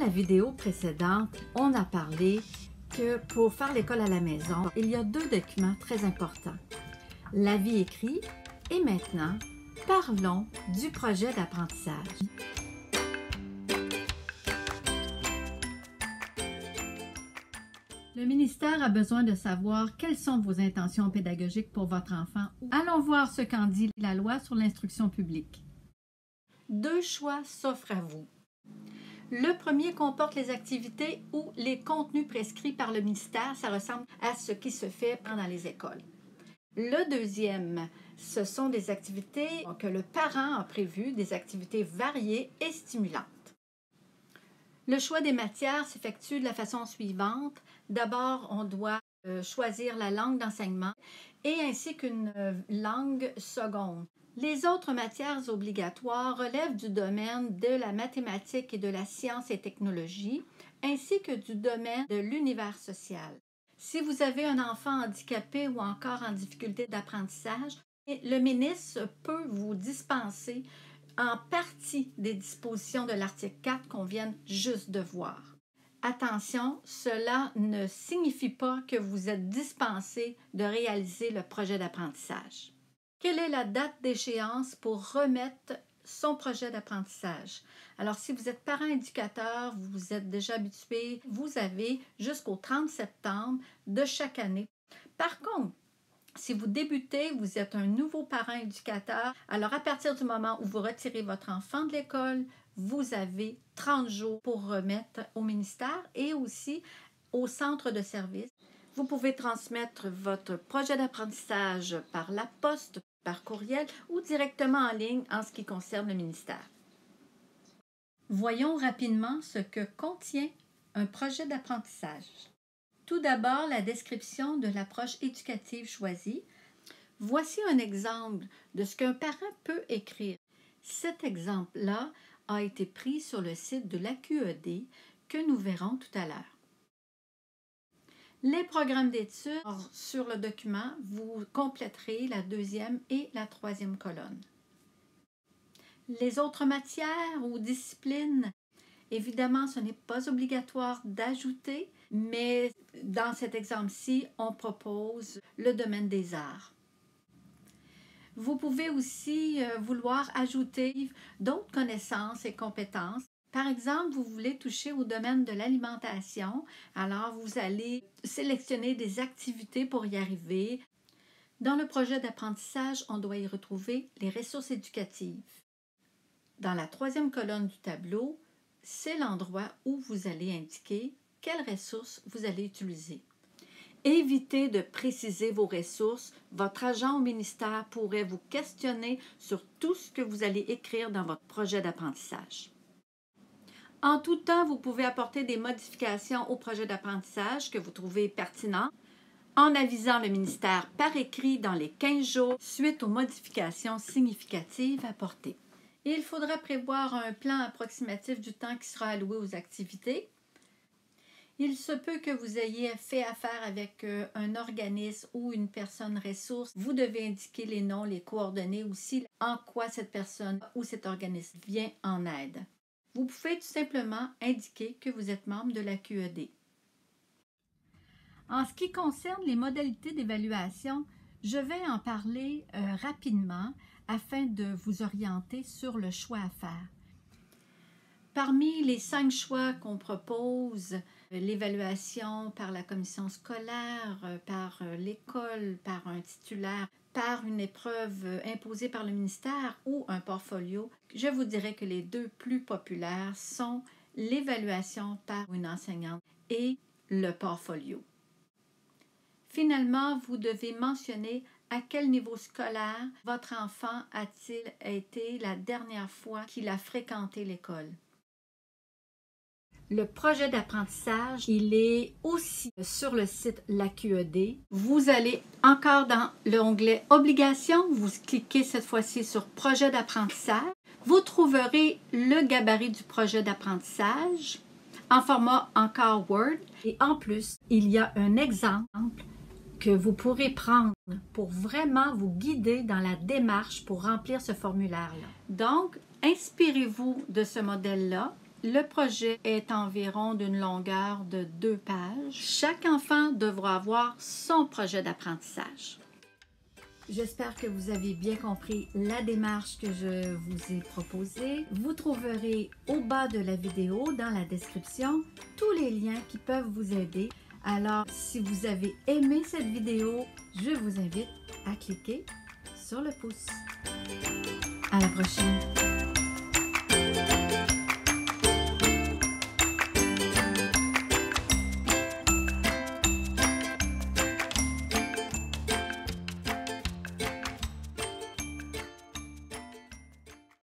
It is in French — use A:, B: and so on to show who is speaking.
A: la vidéo précédente, on a parlé que pour faire l'école à la maison, il y a deux documents très importants. L'avis écrit et maintenant, parlons du projet d'apprentissage. Le ministère a besoin de savoir quelles sont vos intentions pédagogiques pour votre enfant. Allons voir ce qu'en dit la loi sur l'instruction publique. Deux choix s'offrent à vous. Le premier comporte les activités ou les contenus prescrits par le ministère. Ça ressemble à ce qui se fait dans les écoles. Le deuxième, ce sont des activités que le parent a prévues, des activités variées et stimulantes. Le choix des matières s'effectue de la façon suivante. D'abord, on doit choisir la langue d'enseignement et ainsi qu'une langue seconde. Les autres matières obligatoires relèvent du domaine de la mathématique et de la science et technologie, ainsi que du domaine de l'univers social. Si vous avez un enfant handicapé ou encore en difficulté d'apprentissage, le ministre peut vous dispenser en partie des dispositions de l'article 4 qu'on vient juste de voir. Attention, cela ne signifie pas que vous êtes dispensé de réaliser le projet d'apprentissage. Quelle est la date d'échéance pour remettre son projet d'apprentissage? Alors, si vous êtes parent éducateur, vous vous êtes déjà habitué, vous avez jusqu'au 30 septembre de chaque année. Par contre, si vous débutez, vous êtes un nouveau parent éducateur, alors à partir du moment où vous retirez votre enfant de l'école, vous avez 30 jours pour remettre au ministère et aussi au centre de service. Vous pouvez transmettre votre projet d'apprentissage par la poste, par courriel ou directement en ligne en ce qui concerne le ministère. Voyons rapidement ce que contient un projet d'apprentissage. Tout d'abord, la description de l'approche éducative choisie. Voici un exemple de ce qu'un parent peut écrire. Cet exemple-là a été pris sur le site de l'AQED que nous verrons tout à l'heure. Les programmes d'études, sur le document, vous compléterez la deuxième et la troisième colonne. Les autres matières ou disciplines, évidemment, ce n'est pas obligatoire d'ajouter, mais dans cet exemple-ci, on propose le domaine des arts. Vous pouvez aussi vouloir ajouter d'autres connaissances et compétences. Par exemple, vous voulez toucher au domaine de l'alimentation, alors vous allez sélectionner des activités pour y arriver. Dans le projet d'apprentissage, on doit y retrouver les ressources éducatives. Dans la troisième colonne du tableau, c'est l'endroit où vous allez indiquer quelles ressources vous allez utiliser. Évitez de préciser vos ressources. Votre agent au ministère pourrait vous questionner sur tout ce que vous allez écrire dans votre projet d'apprentissage. En tout temps, vous pouvez apporter des modifications au projet d'apprentissage que vous trouvez pertinent en avisant le ministère par écrit dans les 15 jours suite aux modifications significatives apportées. Il faudra prévoir un plan approximatif du temps qui sera alloué aux activités. Il se peut que vous ayez fait affaire avec un organisme ou une personne ressource. Vous devez indiquer les noms, les coordonnées aussi, en quoi cette personne ou cet organisme vient en aide. Vous pouvez tout simplement indiquer que vous êtes membre de l'AQED. En ce qui concerne les modalités d'évaluation, je vais en parler rapidement afin de vous orienter sur le choix à faire. Parmi les 5 choix qu'on propose, l'évaluation par la commission scolaire, par l'école, par un titulaire, par une épreuve imposée par le ministère ou un portfolio, je vous dirais que les deux plus populaires sont l'évaluation par une enseignante et le portfolio. Finalement, vous devez mentionner à quel niveau scolaire votre enfant a-t-il été la dernière fois qu'il a fréquenté l'école. Le projet d'apprentissage, il est aussi sur le site l'AQED. Vous allez encore dans l'onglet Obligations, vous cliquez cette fois-ci sur Projet d'apprentissage. Vous trouverez le gabarit du projet d'apprentissage en format encore Word. Et en plus, il y a un exemple que vous pourrez prendre pour vraiment vous guider dans la démarche pour remplir ce formulaire-là. Donc, inspirez-vous de ce modèle-là. Le projet est environ d'une longueur de 2 pages. Chaque enfant devra avoir son projet d'apprentissage. J'espère que vous avez bien compris la démarche que je vous ai proposée. Vous trouverez au bas de la vidéo, dans la description, tous les liens qui peuvent vous aider. Alors, si vous avez aimé cette vidéo, je vous invite à cliquer sur le pouce. À la prochaine!